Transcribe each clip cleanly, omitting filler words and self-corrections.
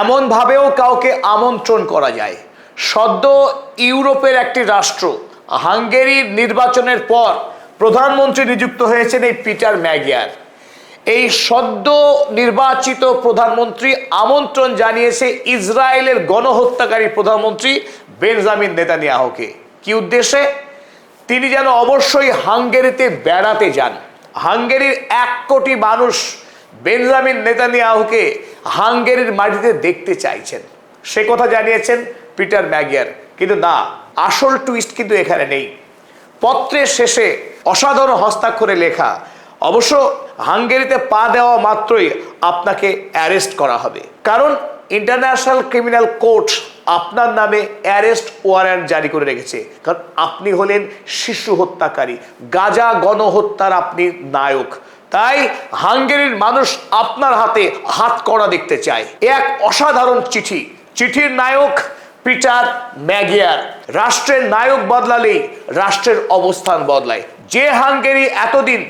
এমনভাবেও কাউকে আমন্ত্রণ করা যায়। সদ্য ইউরোপের একটি রাষ্ট্র হাঙ্গেরির নির্বাচনের পর প্রধানমন্ত্রী নিযুক্ত হয়েছেন এই পিটার ম্যাগিয়ার। এই সদ্য নির্বাচিত প্রধানমন্ত্রী আমন্ত্রণ জানিয়েছে ইসরায়েলের গণহত্যাকারী প্রধানমন্ত্রী বেঞ্জামিন নেতানিয়াহুকে। কি উদ্দেশ্যে? তিনি যেন অবশ্যই হাঙ্গেরিতে বেড়াতে যান। হাঙ্গেরির 1 কোটি মানুষ বেঞ্জামিন নেতানিয়াহুকে হাঙ্গেরির মাটিতে দেখতে চাইছেন, সে কথা জানিয়েছেন পিটার ম্যাগিয়ার। কিন্তু না, আসল টুইস্ট কিন্তু এখানে নেই। পত্রের শেষে অসাধারণ হস্তাক্ষরে লেখা, অবশ্য হাঙ্গেরিতে পা দেওয়া মাত্রই আপনাকে অ্যারেস্ট করা হবে, কারণ ইন্টারন্যাশনাল ক্রিমিনাল কোর্ট আপনার নামে অ্যারেস্ট ওয়ারেন্ট জারি করে রেখেছে। কারণ আপনি হলেন শিশু হত্যাকারী, গাজা গণহত্যার আপনি নায়ক। তাই হাঙ্গেরির মানুষ আপনার হাতে হাত করা দেখতে চায়। এক অসাধারণ চিঠি, চিঠির নায়ক পিটার ম্যাগিয়ার। রাষ্ট্রের নায়ক বদলালেই রাষ্ট্রের অবস্থান বদলায়। যে হাঙ্গেরি এতদিন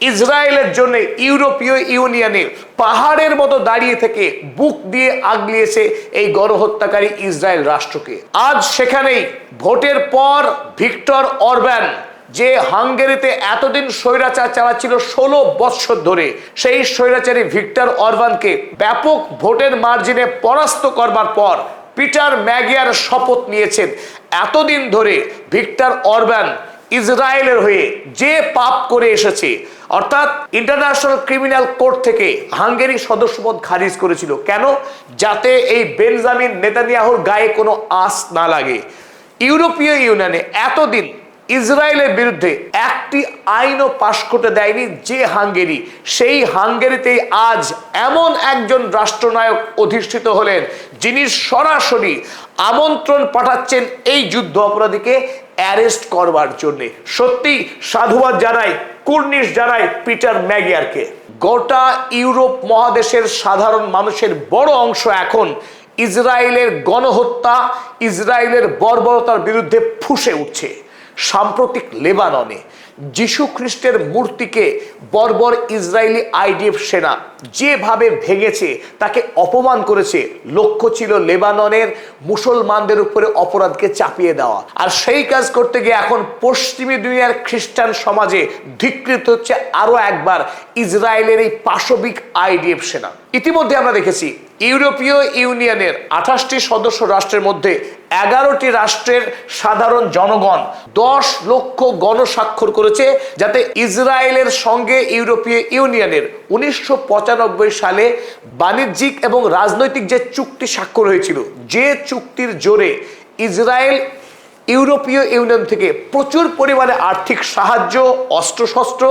ইসরায়েলের জন্য ইউরোপীয় ইউনিয়নে পাহাড়ের মতো দাঁড়িয়ে থেকে বুক দিয়ে আগলিয়েছে এই গণহত্যাকারী ইসরায়েল রাষ্ট্রকে, আজ সেখানেই ভোটের পর ভিক্টর অরব্যান, যে হাঙ্গেরিতে এতদিন স্বৈরাচার চালাচ্ছিল 16 বৎসর ধরে, সেই স্বৈরাচারী ভিক্টর অরব্যানকে ব্যাপক ভোটের মার্জিনে পরাস্ত করবার পর পিটার ম্যাগিয়ার শপথ নিয়েছেন এতদিন ধরে ভিক্টর অরব্যান ইসরায়েলের হয়ে যে পাপ করে এসেছে, অর্থাৎ ইন্টারন্যাশনাল ক্রিমিনাল কোর্ট থেকে হাঙ্গেরি সদস্যপদ খারিজ করেছিল। কেন? যাতে এই বেঞ্জামিন নেতানিয়াহুর গায়ে কোনো আঁচ না লাগে। ইউরোপীয় ইউনিয়নে এতদিন ইসরায়েলের বিরুদ্ধে একটি আইনও পাশ করতে দেয়নি যে হাঙ্গেরি, সেই হাঙ্গেরিতেই আজ এমন একজন রাষ্ট্রনায়ক অধিষ্ঠিত হলেন যিনি সরাসরি আমন্ত্রণ পাঠাচ্ছেন এই যুদ্ধ অপরাধীকে অ্যারেস্ট করবার জন্য। সত্যি সাধুবাদ জানাই, কুর্নিশ জানাই পিটার ম্যাগিয়ারকে। গোটা ইউরোপ মহাদেশের সাধারণ মানুষের বড় অংশ এখন ইসরায়েলের গণহত্যা, ইসরায়েলের বর্বরতার বিরুদ্ধে ফুঁসে উঠছে। সাম্প্রতিক লেবাননে যিশু খ্রিস্টের মূর্তিকে বর্বর ইসরায়েলি আইডিএফ সেনা যেভাবে ভেঙেছে, তাকে অপমান করেছে, লক্ষ্য ছিল লেবাননের মুসলমানদের উপরে অপরাধকে চাপিয়ে দেওয়া। আর সেই কাজ করতে গিয়ে এখন পশ্চিমী দুনিয়ার খ্রিস্টান সমাজে ধিক্কৃত হচ্ছে আরো একবার ইসরায়েলের এই পাশবিক আইডিএফ সেনা। ইতিমধ্যে আমরা দেখেছি ইউরোপীয় ইউনিয়নের 28টি সদস্য রাষ্ট্রের মধ্যে 11টি রাষ্ট্রের সাধারণ জনগণ 10 লক্ষ গণস্বাক্ষর করেছে, যাতে ইসরায়েলের সঙ্গে ইউরোপীয় ইউনিয়নের 1995 সালে বাণিজ্যিক এবং রাজনৈতিক যে চুক্তি স্বাক্ষর হয়েছিল, যে চুক্তির জোরে ইসরায়েল ইউরোপীয় ইউনিয়ন থেকে প্রচুর পরিমাণে আর্থিক সাহায্য, অস্ত্রশস্ত্র,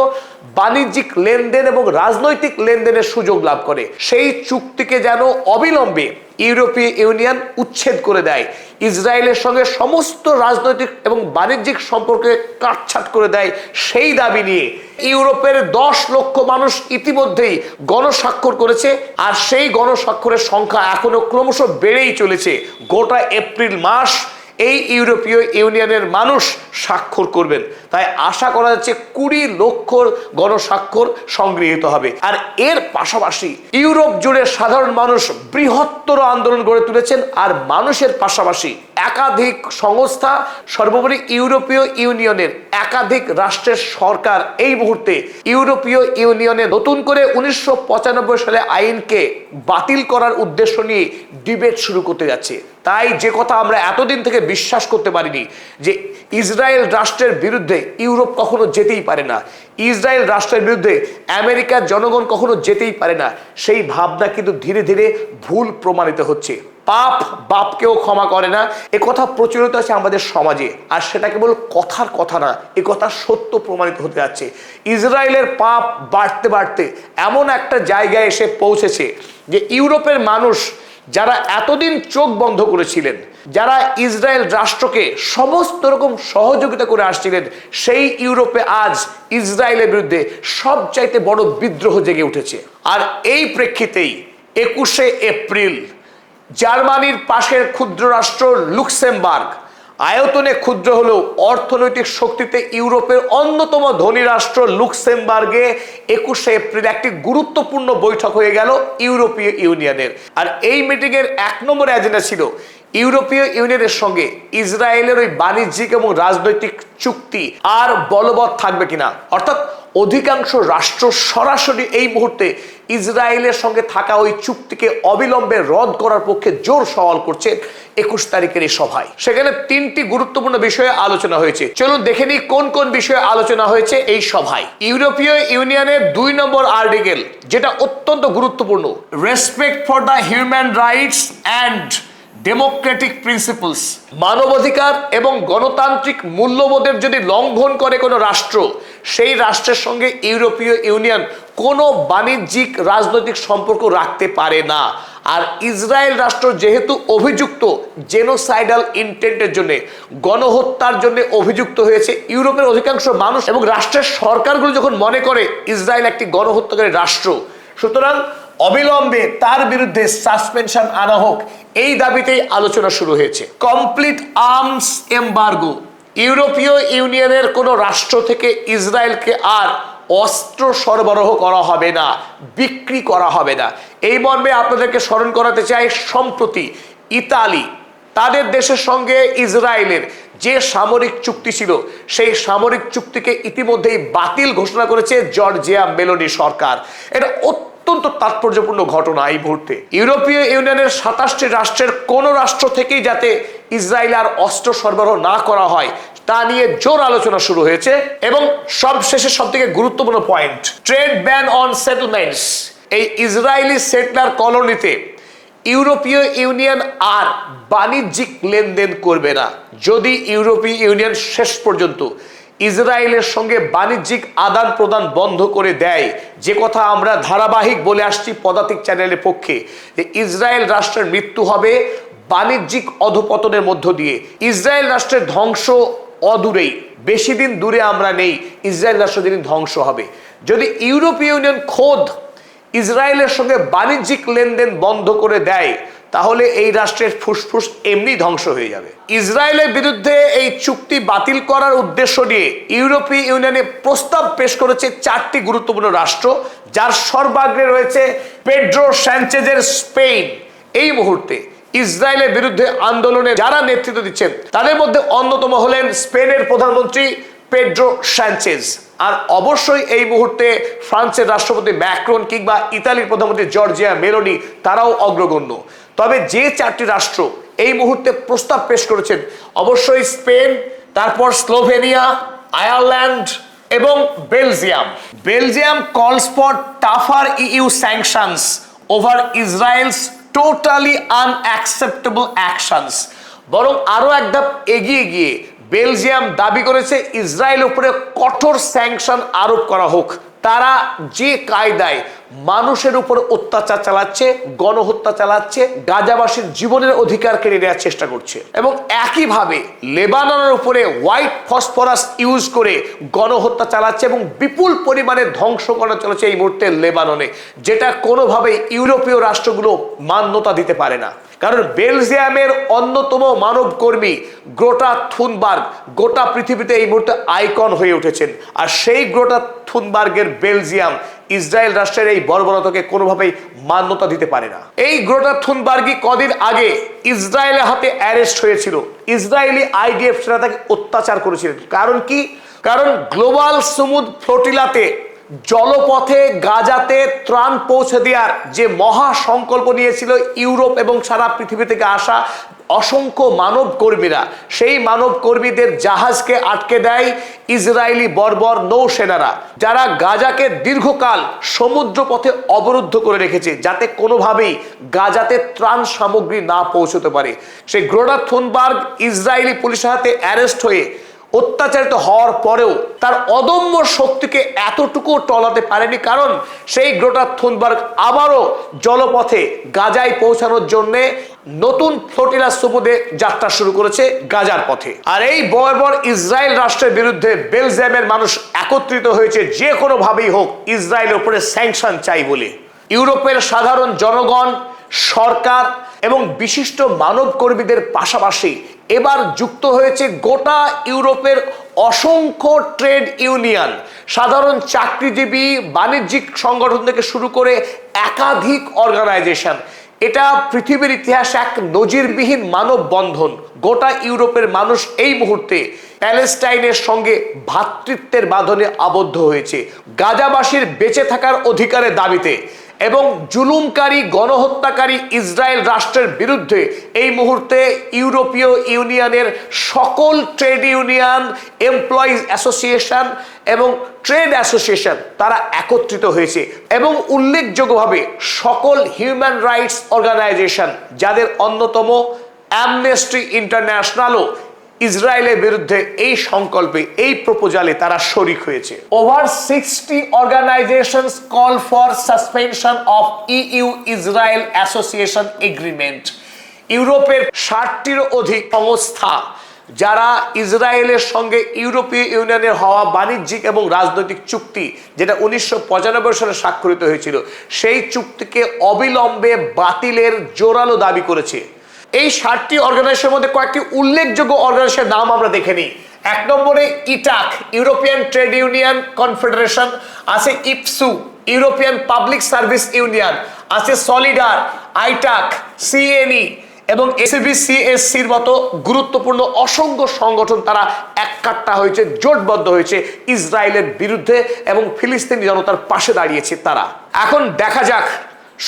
বাণিজ্যিক লেনদেন এবং রাজনৈতিক লেনদেনের সুযোগ লাভ করে, সেই চুক্তিকে যেন অবিলম্বে ইউরোপীয় ইউনিয়ন উচ্ছেদ করে দেয়, ইসরায়েলের সঙ্গে সমস্ত রাজনৈতিক এবং বাণিজ্যিক সম্পর্কে কাটছাট করে দেয়, সেই দাবি নিয়ে ইউরোপের 10 লক্ষ মানুষ ইতিমধ্যেই গণস্বাক্ষর করেছে। আর সেই গণস্বাক্ষরের সংখ্যা এখনো ক্রমশ বেড়েই চলেছে। গোটা এপ্রিল মাস এই ইউরোপীয় ইউনিয়নের মানুষ স্বাক্ষর করবেন। তাই আশা করা যাচ্ছে 20 লক্ষ গণস্বাক্ষর সংগৃহীত হবে। আর এর পাশাপাশি ইউরোপ জুড়ে সাধারণ মানুষ বৃহত্তর আন্দোলন গড়ে তুলেছেন। আর মানুষের পাশাপাশি একাধিক সংস্থা, সর্বোপরি ইউরোপীয় ইউনিয়নের একাধিক রাষ্ট্রের সরকার এই মুহূর্তে ইউরোপীয় ইউনিয়নে নতুন করে 1995 সালে আইনকে বাতিল করার উদ্দেশ্য নিয়ে ডিবেট শুরু করতে যাচ্ছে। তাই যে কথা আমরা এতদিন থেকে বিশ্বাস করতে পারিনি, যে ইসরায়েল রাষ্ট্রের বিরুদ্ধে ইউরোপ কখনো যেতেই পারে না, ইসরায়েল রাষ্ট্রের বিরুদ্ধে আমেরিকার জনগণ কখনো যেতেই পারে না, সেই ভাবনা কিন্তু ধীরে ধীরে ভুল প্রমাণিত হচ্ছে। পাপ বাপকেও ক্ষমা করে না, এ কথা প্রচলিত আছে আমাদের সমাজে। আর সেটা কেবল কথার কথা না, এ কথা সত্য প্রমাণিত হতে যাচ্ছে। ইসরায়েলের পাপ বাড়তে বাড়তে এমন একটা জায়গায় এসে পৌঁছেছে যে ইউরোপের মানুষ যারা এতদিন চোখ বন্ধ করেছিলেন, যারা ইসরায়েল রাষ্ট্রকে সমস্ত রকম সহযোগিতা করে আসছিলেন, সেই ইউরোপে আজ ইসরায়েলের বিরুদ্ধে সবচাইতে বড় বিদ্রোহ জেগে উঠেছে। আর এই প্রেক্ষিতেই 21শে এপ্রিল জার্মানির পাশের ক্ষুদ্র রাষ্ট্র লুক্সেমবার্গ আয়তনে ক্ষুদ্র হলেও অর্থনৈতিক শক্তিতে ইউরোপের অন্যতম ধনী রাষ্ট্র লুক্সেমবার্গে 21শে এপ্রিল একটি গুরুত্বপূর্ণ বৈঠক হয়ে গেল ইউরোপীয় ইউনিয়নের। আর এই মিটিং এর 1 নম্বর এজেন্ডা ছিল ইউরোপীয় ইউনিয়নের সঙ্গে ইসরায়েলের ওই বাণিজ্যিক এবং রাজনৈতিক চুক্তি আর বলবৎ থাকবে কিনা। অর্থাৎ অধিকাংশ রাষ্ট্র সরাসরি এই মুহূর্তে ইসরায়েলের সঙ্গে থাকা ওই চুক্তিকে অবিলম্বে রদ করার পক্ষে জোর সওয়াল করছে 21 তারিখের এই সভায়। সেখানে 3টি গুরুত্বপূর্ণ বিষয়ে আলোচনা হয়েছে। চলুন দেখে নিই কোন কোন বিষয়ে আলোচনা হয়েছে এই সভায়। ইউরোপীয় ইউনিয়নের 2 নম্বর আর্টিকেল, যেটা অত্যন্ত গুরুত্বপূর্ণ, respect for the human rights and Democratic principles, মানবাধিকার এবং গণতান্ত্রিক মূল্যবোধের যদি লঙ্ঘন করে কোনো রাষ্ট্র, সেই রাষ্ট্রের সঙ্গে ইউরোপীয় ইউনিয়ন কোনো বাণিজ্যিক রাজনৈতিক সম্পর্ক রাখতে পারে না। আর ইসরায়েল রাষ্ট্র যেহেতু অভিযুক্ত জেনোসাইডাল ইন্টেন্টের জন্য, গণহত্যার জন্য অভিযুক্ত হয়েছে, ইউরোপের অধিকাংশ মানুষ এবং রাষ্ট্রের সরকারগুলো যখন মনে করে ইসরায়েল একটি গণহত্যাকারী রাষ্ট্র, সুতরাং অবিলম্বে তার বিরুদ্ধে সাসপেনশন আনা হোক, এই দাবিতেই আলোচনা শুরু হয়েছে। কমপ্লিট আর্মস এমবার্গো, ইউরোপীয় ইউনিয়নের কোনো রাষ্ট্র থেকে ইসরায়েলকে আর অস্ত্র সরবরাহ করা হবে না, বিক্রি করা হবে না। এই মর্মে আপনাদেরকে স্মরণ করাতে চাই, সম্প্রতি ইতালি তাদের দেশের সঙ্গে ইসরায়েলের যে সামরিক চুক্তি ছিল, সেই সামরিক চুক্তিকে ইতিমধ্যেই বাতিল ঘোষণা করেছে জর্জিয়া মেলোনি সরকার। এটা অত্যন্ত তাৎপর্যপূর্ণ ঘটনা। এই মুহূর্তে ইউরোপীয় ইউনিয়নের 27টি রাষ্ট্রের কোন রাষ্ট্র থেকেই যাতে ইসরায়েল আর অস্ত্র সরবরাহ না করা হয় তা নিয়ে জোর আলোচনা শুরু হয়েছে। এবং সবশেষে সবথেকে গুরুত্বপূর্ণ point, trade ban on settlements, এই ইসরায়েলি সেটলার কলোনিতে ইউরোপীয় ইউনিয়ন আর বাণিজ্যিক লেনদেন করবে না যদি ইউরোপীয় ইউনিয়ন শেষ পর্যন্ত ইসরায়েলের সঙ্গে বাণিজ্যিক আদান প্রদান বন্ধ করে দেয়। যে কথা আমরা ধারাবাহিক বলে আসছি পদাতিক চ্যানেলের পক্ষে, যে ইসরায়েল রাষ্ট্রের মৃত্যু হবে বাণিজ্যিক অধপতনের মধ্য দিয়ে। ইসরায়েল রাষ্ট্রের ধ্বংস অদূরেই, বেশি দিন দূরে আমরা নেই, ইসরায়েল রাষ্ট্র যেদিন ধ্বংস হবে। যদি ইউরোপীয় ইউনিয়ন খোদ ইসরায়েলের সঙ্গে বাণিজ্যিক লেনদেন বন্ধ করে দেয়, তাহলে এই রাষ্ট্রের ফুসফুস এমনি ধ্বংস হয়ে যাবে। ইসরায়েলের বিরুদ্ধে এই চুক্তি বাতিল করার উদ্দেশ্য নিয়ে ইউরোপীয় ইউনিয়নে প্রস্তাব পেশ করেছে 4টি গুরুত্বপূর্ণ রাষ্ট্র, যার সর্বাগ্রে রয়েছে পেড্রো স্যাঞ্চেজের স্পেন। এই মুহূর্তে ইসরায়েলের বিরুদ্ধে আন্দোলনে যারা নেতৃত্ব দিচ্ছেন তাদের মধ্যে অন্যতম হলেন স্পেনের প্রধানমন্ত্রী পেড্রো স্যাঞ্চেজ। আর অবশ্যই এই মুহূর্তে ফ্রান্সের রাষ্ট্রপতি ম্যাক্রন কিংবা ইতালির প্রধানমন্ত্রী জর্জিয়া মেলোনি, তারাও অগ্রগণ্য। তবে যে 4টি রাষ্ট্র এই মুহূর্তে প্রস্তাব পেশ করেছেন, অবশ্যই স্পেন, তারপর স্লোভেনিয়া, আয়ারল্যান্ড এবং Belgium. Belgium calls for tougher EU sanctions over Israel's totally unacceptable actions. বরং আরো এক ধাপ এগিয়ে গিয়ে বেলজিয়াম দাবি করেছে ইসরায়েলের উপরে কঠোর স্যাংশন আরোপ করা হোক। তারা যে কায়দায় মানুষের উপর অত্যাচার চালাচ্ছে, গণহত্যা চালাচ্ছে, গাজাবাসীর জীবনের অধিকার কেড়ে নেওয়ার চেষ্টা করছে, এবং একইভাবে লেবাননের উপরে হোয়াইট ফসফরাস ইউজ করে গণহত্যা চালাচ্ছে এবং বিপুল পরিমাণে ধ্বংস করা চলেছে এই মুহূর্তে লেবাননে, যেটা কোনোভাবেই ইউরোপীয় রাষ্ট্রগুলো মান্যতা দিতে পারে না। কারণ বেলজিয়ামের অন্যতম মানব কর্মী গ্রেটা থুনবার্গ গোটা পৃথিবীতে এই মুহূর্তে আইকন হয়ে উঠেছেন। আর সেই গ্রেটা থুনবার্গের বেলজিয়াম ইসরায়েল রাষ্ট্রের এই বর্বরতাকে কোনোভাবেই মান্যতা দিতে পারে না। এই গ্রেটা থুনবার্গই কদিন আগে ইসরায়েলের হাতে অ্যারেস্ট হয়েছিল। ইসরায়েলি আইডিএফ সেনা তাকে অত্যাচার করেছিলেন। কারণ কি? কারণ গ্লোবাল সমুদ ফ্লোটিলাতে জলপথে গাজাতে ত্রাণ পৌঁছে দেওয়ার যে মহা সংকল্প নিয়েছিল ইউরোপ এবং সারা পৃথিবী থেকে আসা অসংখ্য মানব কর্মীরা, সেই মানব কর্মীদের জাহাজকে আটকে দেয় ইসরায়েলি বর্বর নৌসেনারা, যারা গাজাকে দীর্ঘকাল সমুদ্র পথে অবরুদ্ধ করে রেখেছে যাতে কোনোভাবেই গাজাতে ত্রাণ সামগ্রী না পৌঁছতে পারে। সেই গ্রেটা থুনবার্গ ইসরায়েলি পুলিশের হাতে অ্যারেস্ট হয়ে অত্যাচারিত হওয়ার পরেও তার অদম্য শক্তিকে এতটুকু টলাতে পারেনি, কারণ সেই গ্রেটা থুনবার্গ আবারও জলপথে গাজায় পৌঁছানোর জন্য নতুন ফ্লোটিলা সমুদ্রে যাত্রা শুরু করেছে গাজার পথে। আর এই বর্বর ইসরায়েল রাষ্ট্রের বিরুদ্ধে বেলজিয়ামের মানুষ একত্রিত হয়েছে যে কোনোভাবেই হোক ইসরায়েলের উপরে স্যাংশন চাই বলে। ইউরোপের সাধারণ জনগণ, সরকার এবং বিশিষ্ট মানব কর্মীদের পাশাপাশি এবার যুক্ত হয়েছে গোটা ইউরোপের অসংখ্য ট্রেড ইউনিয়ন, সাধারণ চাকরিজীবী, বাণিজ্যিক সংগঠন থেকে শুরু করে একাধিক অর্গানাইজেশন। এটা পৃথিবীর ইতিহাসে এক নজিরবিহীন মানববন্ধন। গোটা ইউরোপের মানুষ এই মুহূর্তে প্যালেস্টাইনের সঙ্গে ভ্রাতৃত্বের বাঁধনে আবদ্ধ হয়েছে গাজাবাসীর বেঁচে থাকার অধিকারের দাবিতে, এবং জুলুমকারী গণহত্যাকারী ইসরায়েল রাষ্ট্রের বিরুদ্ধে এই মুহূর্তে ইউরোপীয় ইউনিয়নের সকল ট্রেড ইউনিয়ন, এমপ্লয়িজ অ্যাসোসিয়েশন এবং ট্রেড অ্যাসোসিয়েশন তারা একত্রিত হয়েছে। এবং উল্লেখযোগ্যভাবে সকল হিউম্যান রাইটস অর্গানাইজেশন, যাদের অন্যতম অ্যামনেস্টি ইন্টারন্যাশনালও ইসরায়েলের বিরুদ্ধে এই সংকল্পে, এই প্রপোজালে তারা শরিক হয়েছে। Over 60 organisations call for suspension of EU Israel association agreement. ইউরোপের 60টিরও অধিক সংস্থা যারা ইসরায়েলের সঙ্গে ইউরোপীয় ইউনিয়নের হওয়া বাণিজ্যিক এবং রাজনৈতিক চুক্তি, যেটা 1995 সালে স্বাক্ষরিত হয়েছিল, সেই চুক্তিকে অবিলম্বে বাতিলের জোরালো দাবি করেছে। এই 60টি অর্গানাইজেশনের মধ্যে কয়েকটি উল্লেখযোগ্য অর্গানাইজেশনের নাম আমরা দেখে নিই। 1 নম্বরে ইটাক, ইউরোপিয়ান ট্রেড ইউনিয়ন কনফেডারেশন, আছে ইপসু, ইউরোপিয়ান পাবলিক সার্ভিস ইউনিয়ন, আছে সলিডার, আইটাক, সিএনই এবং এসিবিসিএসসির মতো গুরুত্বপূর্ণ অসংখ্য সংগঠন তারা এককাট্টা হয়েছে, জোটবদ্ধ হয়েছে ইসরায়েলের বিরুদ্ধে এবং ফিলিস্তিনি জনতার পাশে দাঁড়িয়েছে তারা। এখন দেখা যাক,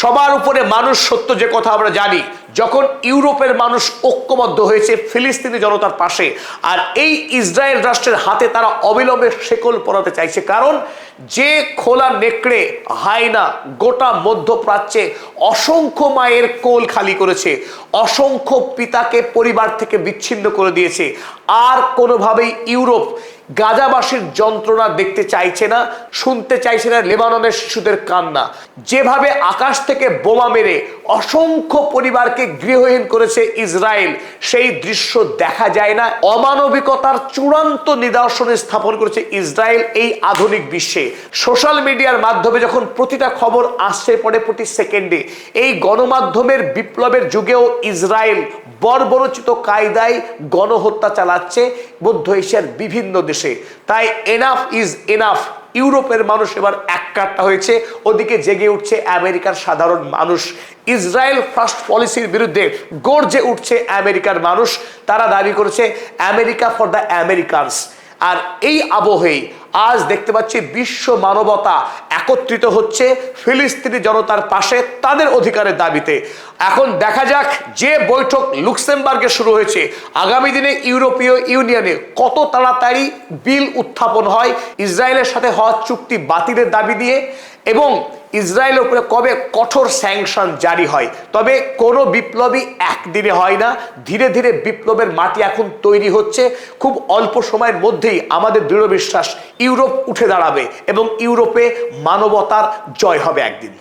সবার উপরে মানুষ সত্য যে কথা আমরা জানি, যখন ইউরোপের মানুষ ঐক্যবদ্ধ হয়েছে ফিলিস্তিনি জনতার পাশে, আর এই ইসরায়েল রাষ্ট্রের হাতে তারা অবিলম্বে শেকল পরাতে চাইছে। কারণ যে খোলা নেকড়ে হায়না গোটা মধ্যপ্রাচ্যে অসংখ্য মায়ের কোল খালি করেছে, অসংখ্য পিতাকে পরিবার থেকে বিচ্ছিন্ন করে দিয়েছে, আর কোনোভাবেই ইউরোপ গাজাবাসীর যন্ত্রণা দেখতে চাইছে না, শুনতে চাইছে না লেবাননের শিশুদের কান্না। যেভাবে আকাশ থেকে বোমা মেরে অসংখ্য পরিবারকে গৃহহীন করেছে ইসরায়েল, সেই দৃশ্য দেখা যায় না। অমানবিকতার চূড়ান্ত নিদর্শন স্থাপন করেছে ইসরায়েল এই আধুনিক বিশ্বে। সোশ্যাল মিডিয়ার মাধ্যমে যখন প্রতিটা খবর আসছে পড়ে প্রতি সেকেন্ডে, এই গণমাধ্যমের বিপ্লবের যুগেও ইসরায়েল বর্বরোচিত কায়দায় গণহত্যা চালাচ্ছে মধ্য এশিয়ার বিভিন্ন দেশে। তাই এনাফ ইজ এনাফ। ইউরোপের মানুষ এবার এককাট্টা হয়েছে, ওদিকে জেগে উঠছে আমেরিকার সাধারণ মানুষ। ইসরায়েল ফার্স্ট পলিসির বিরুদ্ধে গর্জে উঠছে আমেরিকার মানুষ। তারা দাবি করেছে আমেরিকা ফর দ্য আমেরিকানস। আর এই আবহেই আজ দেখতে পাচ্ছি বিশ্ব মানবতা একত্রিত হচ্ছে ফিলিস্তিনি জনতার পাশে, তাদের অধিকারের দাবিতে। এখন দেখা যাক, যে বৈঠক লুক্সেমবার্গে শুরু হয়েছে, আগামী দিনে ইউরোপীয় ইউনিয়নে কত তাড়াতাড়ি বিল উত্থাপন হয় ইসরায়েলের সাথে হওয়া চুক্তি বাতিলের দাবি দিয়ে, এবং ইসরায়েলের উপরে কবে কঠোর স্যাংশন জারি হয়। তবে কোনো বিপ্লবই একদিনে হয় না, ধীরে ধীরে বিপ্লবের মাটি এখন তৈরি হচ্ছে। খুব অল্প সময়ের মধ্যেই আমাদের দৃঢ় বিশ্বাস ইউরোপ উঠে দাঁড়াবে এবং ইউরোপে মানবতার জয় হবে একদিন।